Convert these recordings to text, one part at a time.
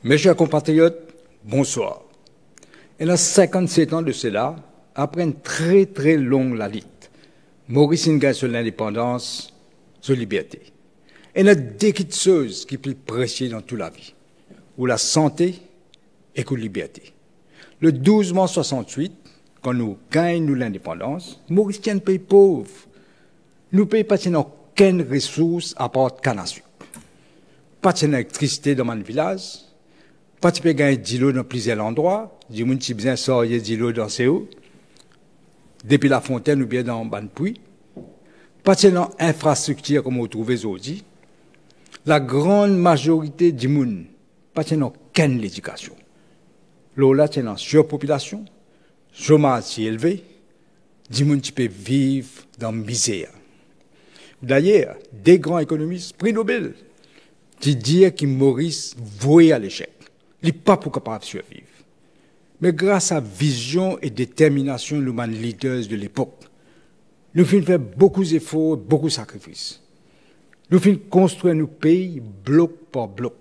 Mes chers compatriotes, bonsoir. Il y a 57 ans de cela, après une très très longue lutte, Maurice gagne sur l'indépendance, sur la liberté. Il y a deux choses qui sont précieuses dans toute la vie, ou la santé et la liberté. Le 12 mai 68, quand nous gagnons l'indépendance, Maurice tient un pays pauvre. Nous ne payons pas aucune ressource à part canne à sucre. Pas d'électricité dans mon village. Pas de gagner d'îlots dans plusieurs endroits. Du monde qui besoin sortir d'îlots dans Séoul. Depuis la fontaine ou bien dans Banpuy. Pas d'infrastructure comme vous trouvez aujourd'hui. La grande majorité du monde pas aucune éducation. Là, c'est une surpopulation, chômage si élevé, du monde qui peut vivre dans la misère. D'ailleurs, des grands économistes, prix Nobel, qui disent que Maurice voué à l'échec. Il n'est pas pour capable de survivre. Mais grâce à la vision et détermination de nos leaders de l'époque, nous avons fait beaucoup d'efforts, beaucoup de sacrifices. Nous avons construit nos pays bloc par bloc.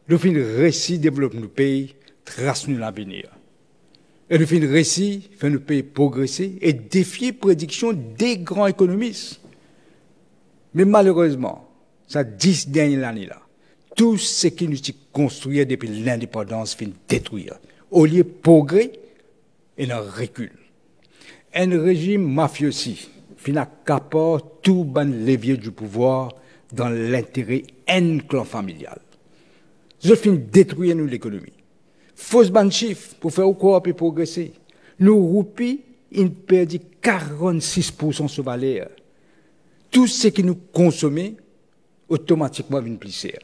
Nous avons réussi à développer nos pays, tracer l'avenir. Et nous avons réussi à faire nos pays progresser et défier les prédictions des grands économistes. Mais malheureusement, ça 10 dernières années-là, tout ce qui nous a construit depuis l'indépendance finit détruire. Au lieu de progrès, il en recule. Un régime mafieux aussi finit accaparer tout le levier du pouvoir dans l'intérêt d'un clan familial. Je finis détruire nous l'économie. Fausse ban chiffre pour faire quoi pour progresser. Nous roupies, ils perdent 46% sur valeur. Tout ce qui nous consomme, automatiquement vient plus cher.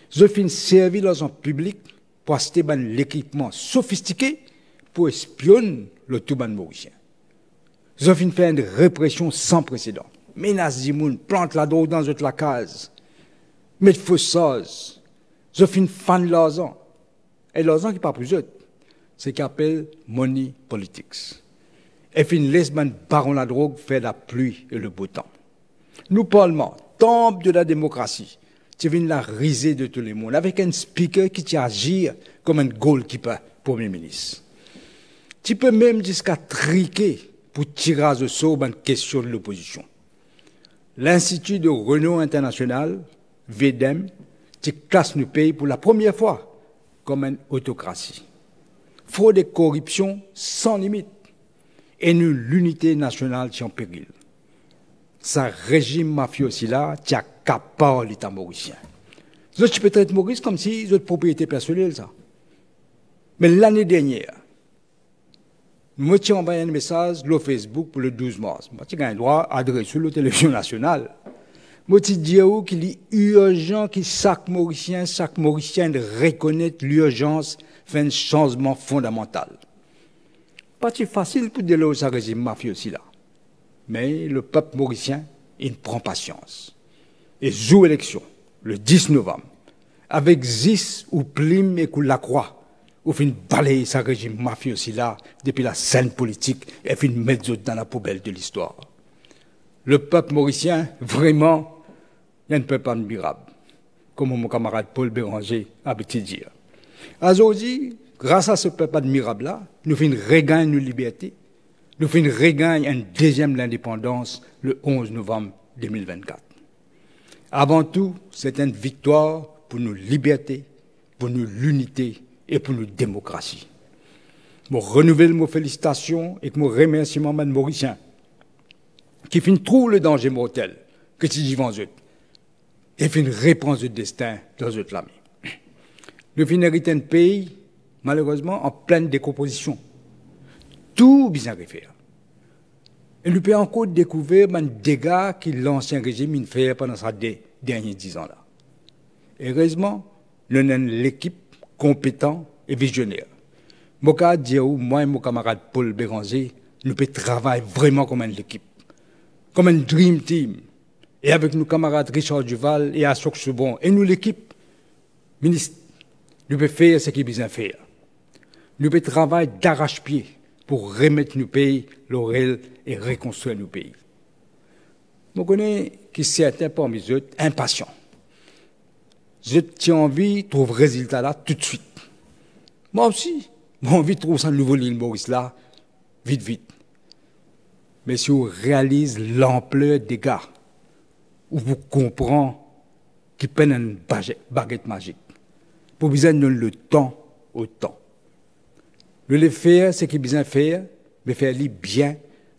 Je finis servir dans un public pour acheter l'équipement sophistiqué pour espionner le tout ban mauricien. Je finis faire une répression sans précédent. Menace du monde, plante la drogue dans la case, mettre faux sauce. Je finis fan l'argent. Et l'argent qui n'est pas plus autre, c'est ce qu'on appelle money politics. Et finis laisse baron la drogue faire la pluie et le beau temps. Nous, Parlement, temple de la démocratie, tu viens la risée de tout le monde, avec un speaker qui agit comme un goalkeeper, Premier ministre. Tu peux même jusqu'à triquer pour tirer au sort une question de l'opposition. L'Institut de renom international, VEDEM, tu classe nos pays pour la première fois comme une autocratie. Fraude et corruption sans limite. Et nous, l'unité nationale, qui est en péril. Ce régime mafieux aussi là, qui accapare l'État mauricien. Tu peux traiter Maurice comme si c'est propriété personnelle, ça. Mais l'année dernière, moi, j'ai envoyé un message sur Facebook pour le 12 mars. Moi, j'ai un droit à adresser sur la télévision nationale. Moi, j'ai dit qu'il est urgent que chaque Mauricien reconnaisse l'urgence fait un changement fondamental. Pas si facile pour déloger ce régime mafieux aussi là. Mais le peuple mauricien, il prend patience. Et joue élection, le 10 novembre, avec Zis ou Plim et Lacroix, où fin balayer ce régime mafieux aussi là, depuis la scène politique, et fin mettre dans la poubelle de l'histoire. Le peuple mauricien, vraiment, il y a un peuple admirable, comme mon camarade Paul Béranger a pu dire. Aujourd'hui, grâce à ce peuple admirable-là, nous finissons regagner nos libertés, nous finissons regagner une deuxième indépendance le 11 novembre 2024. Avant tout, c'est une victoire pour nos libertés, pour nos l'unité et pour nos démocraties. Je renouvelle mes félicitations et mes remerciements à Mauriciens qui finissent trouver le danger mortel que tu dis en eux et finissent reprendre le destin dans eux l'ami. Nous finissons hériter un pays, malheureusement, en pleine décomposition. Tout bien refaire. Et nous pouvons encore découvrir les dégâts que l'ancien régime a fait pendant ces derniers 10 ans-là. Heureusement, nous avons l'équipe compétente et visionnaire. Moi et mon camarade Paul Béranger, nous pouvons travailler vraiment comme une équipe, comme un dream team. Et avec nos camarades Richard Duval et Ashok Soubon, et nous l'équipe, ministre, nous pouvons faire ce qu'il y a besoin de faire. Nous pouvons travailler d'arrache-pied pour remettre nos pays l'oreille et reconstruire nos pays. Je connais que certains parmi eux impatients. j'ai envie de trouver le résultat là tout de suite. Moi aussi, j'ai envie de trouver ça nouveau l'île Maurice là, vite, vite. Mais si vous réalisez l'ampleur des dégâts, vous comprenez qu'il peine une baguette magique, pour besoin de le temps au temps. Le faire, c'est qu'il besoin de faire, mais faire-le bien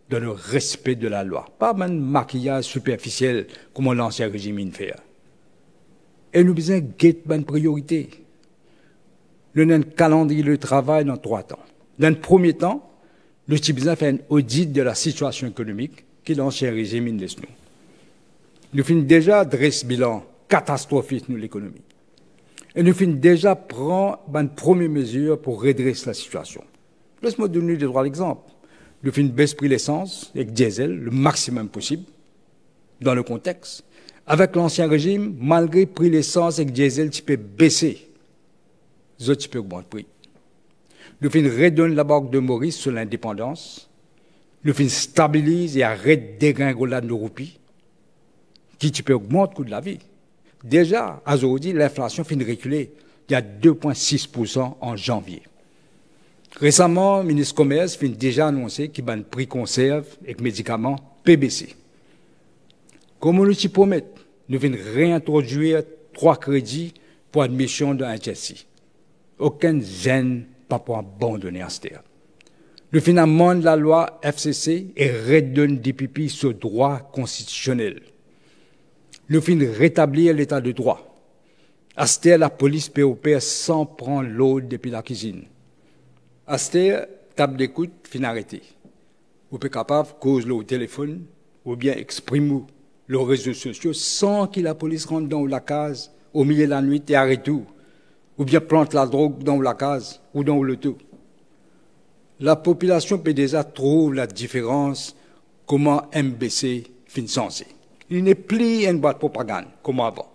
dans le respect de la loi. Pas un maquillage superficiel comme l'ancien régime fait. Et nous besoin de une priorité. Nous avons un calendrier de travail dans 3 temps. Dans le premier temps, nous avons besoin de faire un audit de la situation économique que l'ancien régime laisse nous. Nous finissons déjà dresser bilan catastrophique de l'économie. Et nous finissons déjà prendre une première mesure pour redresser la situation. Laisse-moi donner 2-3 exemples. Nous finissons baisser le prix de l'essence avec diesel le maximum possible dans le contexte. Avec l'ancien régime, malgré le prix de l'essence avec diesel, tu peux baisser. Les autres, tu peux augmenter le prix. Nous finissons redonner la banque de Maurice sur l'indépendance. Nous finissons stabiliser et arrêter de dégringoler nos roupies. Qui tu peux augmenter le coût de la vie. Déjà, à aujourd'hui, l'inflation finit de reculer. Il y a 2,6% en janvier. Récemment, le ministre du Commerce finit déjà annoncé qu'il y a un prix conserve et médicaments PBC. Comme on nous promet, nous venons réintroduire 3 crédits pour admission d'un HSI. Aucun gêne pas pour abandonner à ce terme. Nous venons amender la loi FCC et redonner des pipis sur droit constitutionnel. Nous venons rétablir l'état de droit. À ce terme, la police peut opérer sans prendre l'eau depuis la cuisine. À ce terme, table d'écoute fin arrêtée. Vous êtes capable de causer au téléphone ou bien exprimer les réseaux sociaux sans que la police rentre dans la case au milieu de la nuit et arrête tout. Ou bien plante la drogue dans la case ou dans le tout. La population peut déjà trouver la différence comment MBC finit censé. Il n'est plus une boîte de propagande comme avant.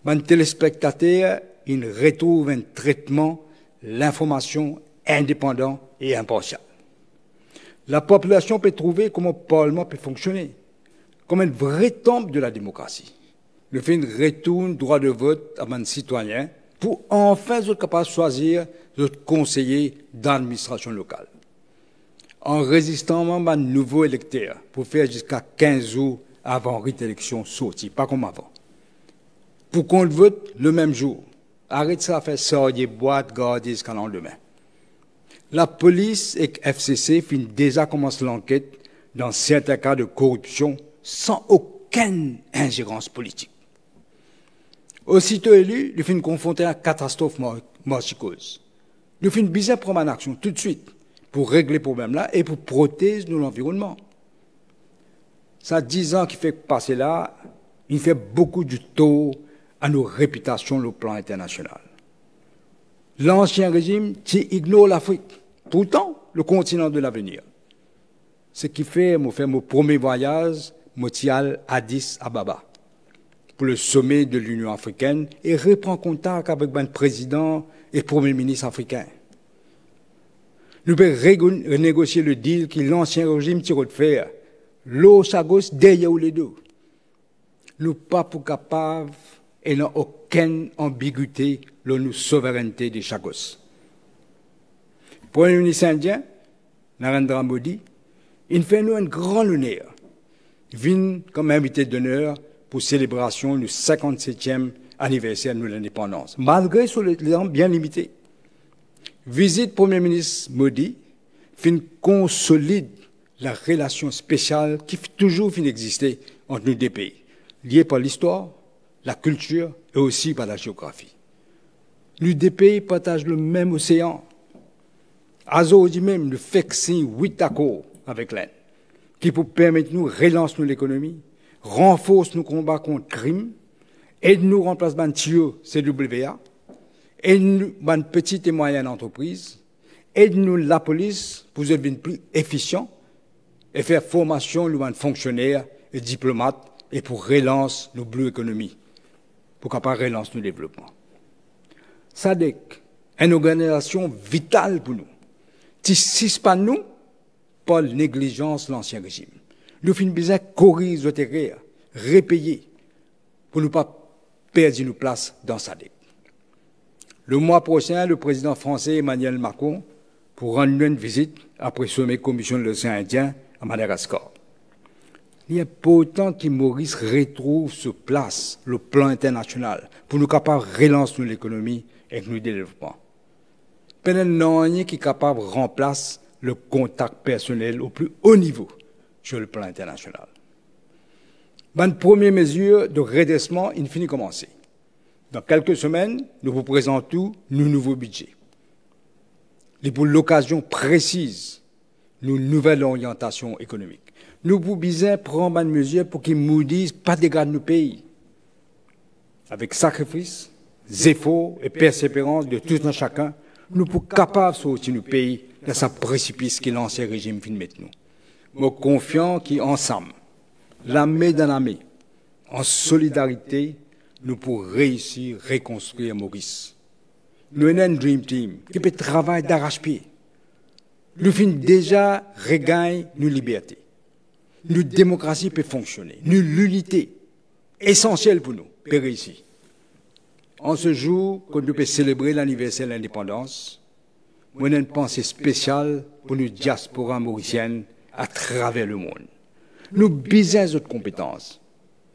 Les téléspectateurs, ils retrouvent un traitement, l'information indépendant et impartial. La population peut trouver comment le Parlement peut fonctionner, comme un vrai temple de la démocratie. Le fait retourne droit de vote à un citoyen pour enfin être capable de choisir notre conseiller d'administration locale. En résistant à un nouveau électeur pour faire jusqu'à 15 jours avant réélection sortie, pas comme avant. Pour qu'on vote le même jour. Arrête ça à faire sortir boîte, garder jusqu'à lendemain. La police et FCC finissent déjà commencé l'enquête dans certains cas de corruption sans aucune ingérence politique. Aussitôt élu, nous finissons confrontés à la catastrophe morticose. Nous finissons bien prendre une action tout de suite pour régler le problème-là et pour protéger l'environnement. Ça 10 ans qu'il fait passer là, il fait beaucoup du tort à nos réputations au plan international. L'ancien régime ignore l'Afrique, pourtant le continent de l'avenir. Ce qui fait, mon premier voyage, motial Addis Ababa, pour le sommet de l'Union africaine et reprend contact avec le président et premier ministre africain. Nous pouvons renégocier le deal que l'ancien régime tire de faire. L'eau Chagos derrière les deux. Nous pas pour capables et n'ont aucune ambiguïté dans nos souveraineté des Chagos. Premier ministre indien, Narendra Modi, il fait nous un grand honneur. Il vient comme invité d'honneur pour célébration du 57e anniversaire de l'indépendance, malgré son temps bien limité. Visite Premier ministre Modi, fin consolide la relation spéciale qui toujours exister entre nos deux pays, liée par l'histoire, la culture et aussi par la géographie. Nos deux pays partagent le même océan. Azo dit même le fait signer 8 accords avec l'Inde, qui pour permettre nous relancer l'économie, renforce nos combats contre le crime, aide nous remplacer ban TIO CWA, aide nous ban petites et moyennes entreprises, aide nous la police pour devenir plus efficient et faire formation de fonctionnaires et diplomates et pour relancer nos blue économies, pour capable relancer nos développements. SADC est une organisation vitale pour nous. Si pas nous, pas la négligence de l'ancien régime. Nous finissons besoin de corriger nos erreurs, repayer, pour ne pas perdu une place dans sa dette. Le mois prochain, le président français Emmanuel Macron pour rendre une visite après le sommet Commission de l'océan Indien à Madagascar. Il est important que Maurice retrouve sa place, le plan international, pour nous capables de relancer l'économie et le développement. Pendant qui est capable de remplacer le contact personnel au plus haut niveau sur le plan international. Une première mesure de redressement, il finit commencer. Dans quelques semaines, nous vous présentons nos nouveaux budgets. Et pour l'occasion précise, nos nouvelles orientations économiques. Nous vous disons prendre une mesure pour qu'ils nous disent pas dégrader nos pays. Avec sacrifice, efforts et persévérance de tout un chacun, nous sommes capables de sortir nos pays de ce précipice que l'ancien régime finit mettre nous. Nous sommes confiants qu'ensemble, la main dans la main, en solidarité, nous pourrons réussir à reconstruire Maurice. Nous avons un Dream Team qui peut travailler d'arrache-pied. Nous finissons déjà regagner nos libertés. Notre démocratie peut fonctionner. L'unité, essentielle pour nous, peut réussir. En ce jour, quand nous pouvons célébrer l'anniversaire de l'indépendance, nous avons une pensée spéciale pour nos diasporas mauriciennes à travers le monde. Nous besoin de compétences,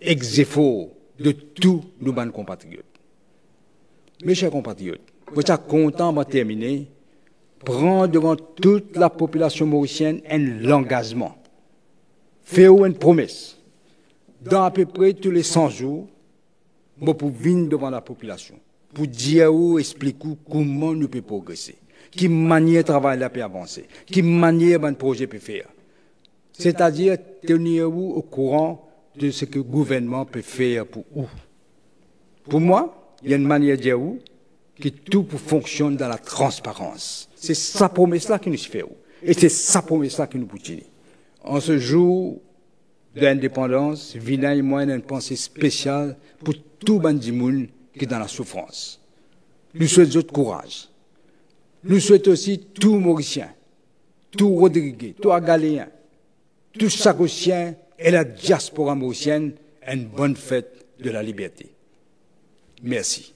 ex-efforts de tous nos bonnes compatriotes. Mes chers compatriotes, vous êtes contents de terminer, prendre devant toute la population mauricienne un engagement. Faire une promesse. Dans à peu près tous les 100 jours, pour venir devant la population, pour dire ou expliquer comment nous pouvons progresser, quelle manière de travail peut avancer, quelle manière un projet peut faire. C'est-à-dire tenir-vous au courant de ce que le gouvernement peut faire pour vous. Pour moi, il y a une manière de dire que tout fonctionne dans la transparence. C'est sa promesse-là qui nous fait. Et c'est sa promesse-là qui nous peut tenir. En ce jour de l'indépendance, Vina et moi avons une pensée spéciale pour tout bandimoun qui est dans la souffrance. Nous souhaitons courage. Nous souhaitons aussi tout Mauricien, tout Rodriguez, tout Agaléen, tout Chagotien et la diaspora mauricienne une bonne fête de la liberté. Merci.